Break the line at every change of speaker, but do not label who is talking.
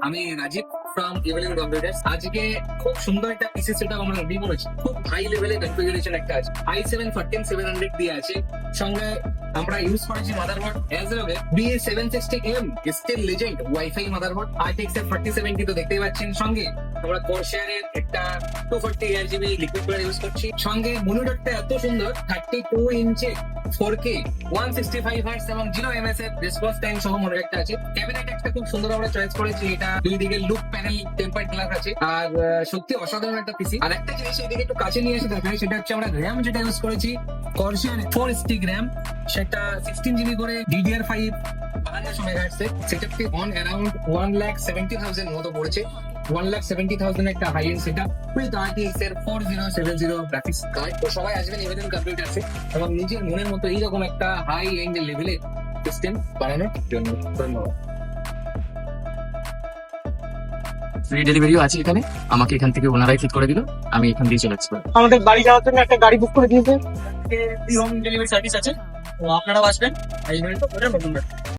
আমি Rajib from ইভেলিং computers. আজকে খুব সুন্দর একটা পিসি সেটআপ আমরা রেডি করেছি। খুব হাই লেভেলের কনফিগারেশন একটা আছে। i7 14700 দিয়ে আছে। সঙ্গে আমরা ইউজ করেছি মাদারবোর্ড অ্যাজরোগের BA760M steel legend wifi motherboard. RTX 4070 তো দেখতেই পাচ্ছেন। সঙ্গে আমরা কোরশিয়ারের একটা 240 RGB লিকুইড কুলার ইউজ করছি। সঙ্গে মনিটরটা এত সুন্দর 32 ইঞ্চের 4K 165 হার্টজ এবং 0 ms এর রেসপন্স টাইম সহ মনিটরটা আছে। ক্যাবিনেট একটা খুব সুন্দর আমরা চয়েস করেছি। এটা দুই দিকে লুক প্যানেল টেম্পার্ড গ্লাস আছে। আর সত্যি অসাধারণ একটা পিসি। আর একটা জিনিস এদিকে একটু কাছে নিয়ে এসে দেখাই, সেটা হচ্ছে আমরা র্যাম যেটা ইউজ করেছি কর্সার 4 স্টিক র্যাম, সেটা 16 জিবি করে DDR5 5200 মেগাহার্টজ এর। সেটআপটি অন অ্যারাউন্ড 1,70,000 মতো পড়েছে। 1,70,000 একটা high end setup with RTX এর 4070 গ্রাফিক্স কার্ড। তো সবাই আসবেন ইভেনিং কম্পিউটারসে এবং নিজের মনের মতো এইরকম একটা হাই এন্ড লেভেলের সিস্টেম বানানোর জন্য। ধন্যবাদ।
ফ্রি ডেলিভারিও আছে এখানে। আমাকে এখান থেকে ওনারাই ঠিক করে দিল, আমি এখান দিয়ে চলে আসবো।
আমাদের বাড়ি যাওয়ার জন্য একটা গাড়ি বুক করে দিয়েছে।
হোম ডেলিভারি সার্ভিস আছে, তো আপনারাও আসবেন। এই